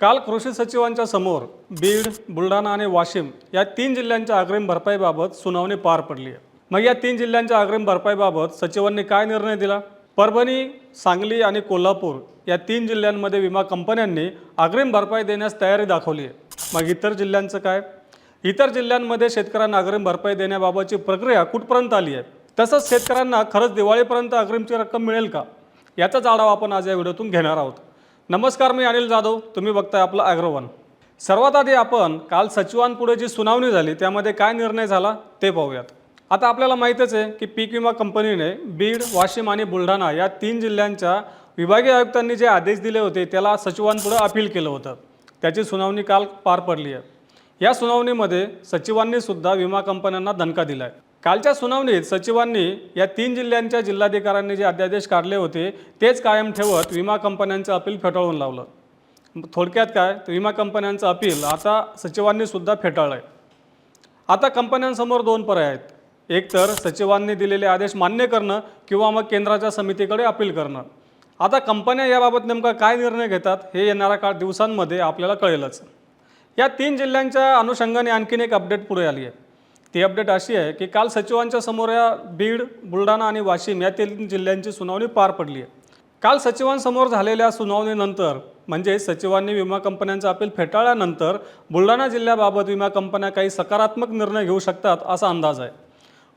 काल कृषी सचिवांच्या समोर बीड, बुलढाणा आणि वाशिम या 3 जिल्ह्यांच्या अग्रिम भरपाईबाबत सुनावणी पार पडली आहे। मग या 3 जिल्ह्यांच्या अग्रिम भरपाईबाबत सचिवांनी काय निर्णय दिला? परभणी, सांगली आणि कोल्हापूर या 3 जिल्ह्यांमध्ये विमा कंपन्यांनी अग्रिम भरपाई देण्यास तयारी दाखवली आहे। मग इतर जिल्ह्यांचं काय? इतर जिल्ह्यांमध्ये शेतकऱ्यांना अग्रिम भरपाई देण्याबाबतची प्रक्रिया कुठपर्यंत आली आहे? तसंच शेतकऱ्यांना खरंच दिवाळीपर्यंत अग्रिमची रक्कम मिळेल का? याचाच आढावा आपण आज या व्हिडिओतून घेणार आहोत। नमस्कार, मी अनिल जाधव, तुम्ही बघताय आपलं ॲग्रोवन। सर्वात आधी आपण काल सचिवांपुढे जी सुनावणी झाली त्यामध्ये काय निर्णय झाला ते पाहूयात। आता आपल्याला माहितच आहे की पीक विमा कंपनीने बीड, वाशिम आणि बुलढाणा या 3 जिल्ह्यांच्या विभागीय आयुक्तांनी जे आदेश दिले होते त्याला सचिवांपुढे अपील केलं होतं। त्याची सुनावणी काल पार पडली आहे। या सुनावणीमध्ये सचिवांनी सुद्धा विमा कंपन्यांना दणका दिलाय। कालच्या सुनावणीत सचिवांनी या 3 जिल्ह्यांच्या जिल्हाधिकाऱ्यांनी जे अध्यादेश काढले होते तेच कायम ठेवत विमा कंपन्यांचं अपील फेटाळून लावलं। थोडक्यात काय, विमा कंपन्यांचं अपील आता सचिवांनी सुद्धा फेटाळलंय। आता कंपन्यांसमोर 2 पर्याय आहेत। एक तर सचिवांनी दिलेले आदेश मान्य करणं किंवा मग केंद्राच्या समितीकडे अपील करणं। आता कंपन्या याबाबत नेमका काय निर्णय घेतात हे येणाऱ्या दिवसांमध्ये आपल्याला कळेलच। या 3 जिल्ह्यांच्या अनुषंगाने आणखीन एक अपडेट पुढे आली आहे। ती अपडेट अशी आहे की काल सचिवांच्या समोर या बीड, बुलढाणा आणि वाशिम या 3 जिल्ह्यांची सुनावणी पार पडली आहे। काल सचिवांसमोर झालेल्या सुनावणीनंतर म्हणजे सचिवांनी विमा कंपन्यांचं अपील फेटाळल्यानंतर बुलढाणा जिल्ह्याबाबत विमा कंपन्या काही सकारात्मक निर्णय घेऊ शकतात असा अंदाज आहे।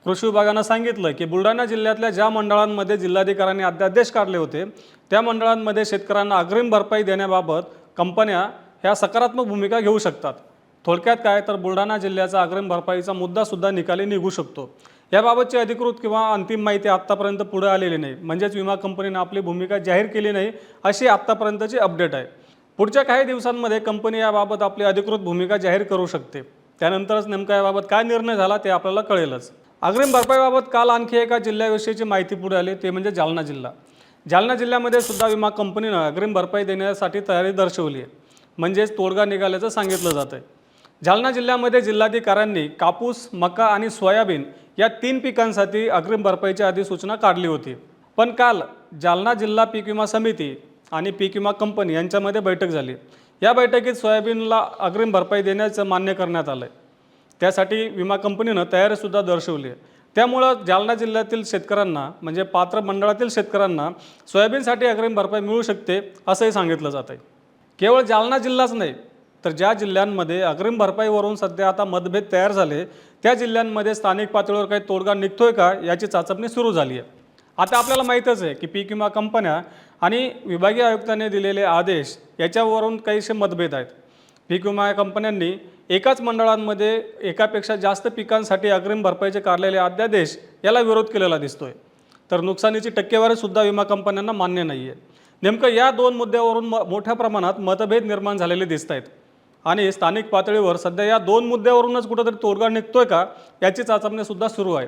कृषी विभागानं सांगितलं की बुलढाणा जिल्ह्यातल्या ज्या मंडळांमध्ये जिल्हाधिकाऱ्यांनी अध्यादेश काढले होते त्या मंडळांमध्ये शेतकऱ्यांना अग्रिम भरपाई देण्याबाबत कंपन्या ह्या सकारात्मक भूमिका घेऊ शकतात। थोडक्यात काय तर बुलढाणा जिल्ह्याचा अग्रिम भरपाईचा मुद्दा सुद्धा निकाली निघू शकतो। याबाबतची अधिकृत किंवा अंतिम माहिती आत्तापर्यंत पुढे आलेली नाही, म्हणजेच विमा कंपनीने आपली भूमिका जाहीर केली नाही अशी आत्तापर्यंतची अपडेट आहे। पुढच्या काही दिवसांमध्ये कंपनी याबाबत आपली अधिकृत भूमिका जाहीर करू शकते। त्यानंतरच नेमका याबाबत काय निर्णय झाला ते आपल्याला कळेलच। अग्रिम भरपाईबाबत काल आणखी एका जिल्ह्याविषयीची माहिती पुढे आली, ते म्हणजे जालना जिल्हा। जालना जिल्ह्यामध्ये सुद्धा विमा कंपनीनं अग्रिम भरपाई देण्यासाठी तयारी दर्शवली आहे, म्हणजेच तोडगा निघाल्याचं सांगितलं जात आहे। जालना जिल्ह्यामध्ये जिल्हाधिकाऱ्यांनी कापूस, मका आणि सोयाबीन या 3 पिकांसाठी अग्रिम भरपाईची अधिसूचना काढली होती। पण काल जालना जिल्हा पीक विमा समिती आणि पीक विमा कंपनी यांच्यामध्ये बैठक झाली। या बैठकीत सोयाबीनला अग्रिम भरपाई देण्याचं मान्य करण्यात आलं आहे। त्यासाठी विमा कंपनीनं तयारीसुद्धा दर्शवली आहे। त्यामुळं जालना जिल्ह्यातील शेतकऱ्यांना म्हणजे पात्र मंडळातील शेतकऱ्यांना सोयाबीनसाठी अग्रिम भरपाई मिळू शकते असंही सांगितलं जात आहे। केवळ जालना जिल्हाच नाही तर ज्या जिल्ह्यांमध्ये अग्रिम भरपाईवरून सध्या आता मतभेद तयार झाले त्या जिल्ह्यांमध्ये स्थानिक पातळीवर काही तोडगा निघतोय का याची चाचपणी सुरू झाली आहे। आता आपल्याला माहीतच आहे की पीक विमा कंपन्या आणि विभागीय आयुक्तांनी दिलेले आदेश याच्यावरून काहीसे मतभेद आहेत। पीक विमा कंपन्यांनी एकाच मंडळांमध्ये एकापेक्षा जास्त पिकांसाठी अग्रिम भरपाईचे काढलेले अध्यादेश याला विरोध केलेला दिसतोय। तर नुकसानीची टक्केवारीसुद्धा विमा कंपन्यांना मान्य नाही आहे। नेमकं या 2 मुद्द्यावरून मोठ्या प्रमाणात मतभेद निर्माण झालेले दिसत आहेत आणि स्थानिक पातळीवर सध्या या 2 मुद्द्यावरूनच कुठेतरी तोडगा निघतोय का याची चाचपणीसुद्धा सुरू आहे।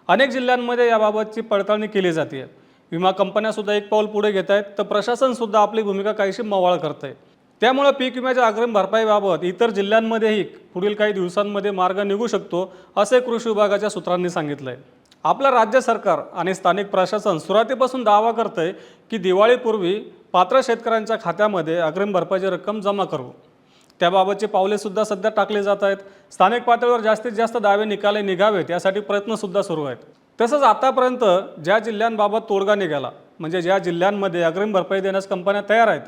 अनेक जिल्ह्यांमध्ये याबाबतची पडताळणी केली जाते। विमा कंपन्यासुद्धा एक पाऊल पुढे घेत आहेत तर प्रशासनसुद्धा आपली भूमिका काहीशी मवाळ करत आहे। त्यामुळे पीक विम्याच्या अग्रिम भरपाईबाबत इतर जिल्ह्यांमध्येही पुढील काही दिवसांमध्ये मार्ग निघू शकतो असे कृषी विभागाच्या सूत्रांनी सांगितलं आहे। आपलं राज्य सरकार आणि स्थानिक प्रशासन सुरुवातीपासून दावा करतंय की दिवाळीपूर्वी पात्र शेतकऱ्यांच्या खात्यामध्ये अग्रिम भरपाईची रक्कम जमा करू। त्याबाबतची पावलेसुद्धा सध्या टाकली जात आहेत। स्थानिक पातळीवर जास्तीत जास्त दावे निकाली निघावेत यासाठी प्रयत्नसुद्धा सुरू आहेत। तसंच आतापर्यंत ज्या जिल्ह्यांबाबत तोडगा निघाला म्हणजे ज्या जिल्ह्यांमध्ये अग्रिम भरपाई देण्यास कंपन्या तयार आहेत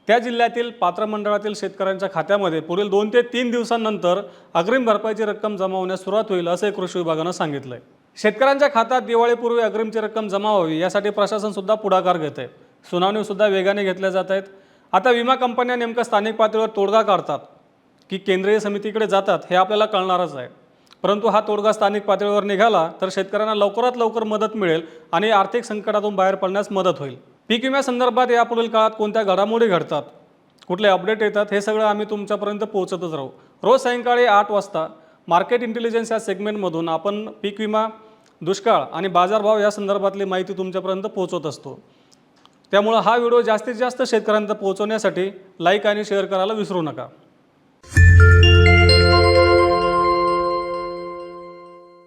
त्या जिल्ह्यातील पात्र मंडळातील शेतकऱ्यांच्या खात्यामध्ये पुढील 2 ते 3 दिवसांनंतर अग्रिम भरपाईची रक्कम जमा होण्यास सुरुवात होईल असे कृषी विभागानं सांगितलं आहे। शेतकऱ्यांच्या खात्यात दिवाळीपूर्वी अग्रिमची रक्कम जमा व्हावी यासाठी प्रशासनसुद्धा पुढाकार घेत आहे। सुनावणीसुद्धा वेगाने घेतल्या जात आहेत। आता विमा कंपन्या नेमकं स्थानिक पातळीवर तोडगा काढतात की केंद्रीय समितीकडे जातात हे आपल्याला कळणारच आहे। परंतु हा तोडगा स्थानिक पातळीवर निघाला तर शेतकऱ्यांना लवकरात लवकर मदत मिळेल आणि आर्थिक संकटातून बाहेर पडण्यास मदत होईल। पीक विम्यासंदर्भात यापुढील काळात कोणत्या घडामोडी घडतात, कुठले अपडेट येतात हे सगळं आम्ही तुमच्यापर्यंत पोहोचतच राहू। रोज सायंकाळी 8 वाजता मार्केट इंटेलिजन्स या सेगमेंटमधून आपण पीक विमा, दुष्काळ आणि बाजारभाव या संदर्भातली माहिती तुमच्यापर्यंत पोहोचवत असतो। त्यामुळे हा व्हिडिओ जास्तीत जास्त शेतकऱ्यांपर्यंत पोहोचवण्यासाठी लाईक आणि शेअर करायला विसरू नका।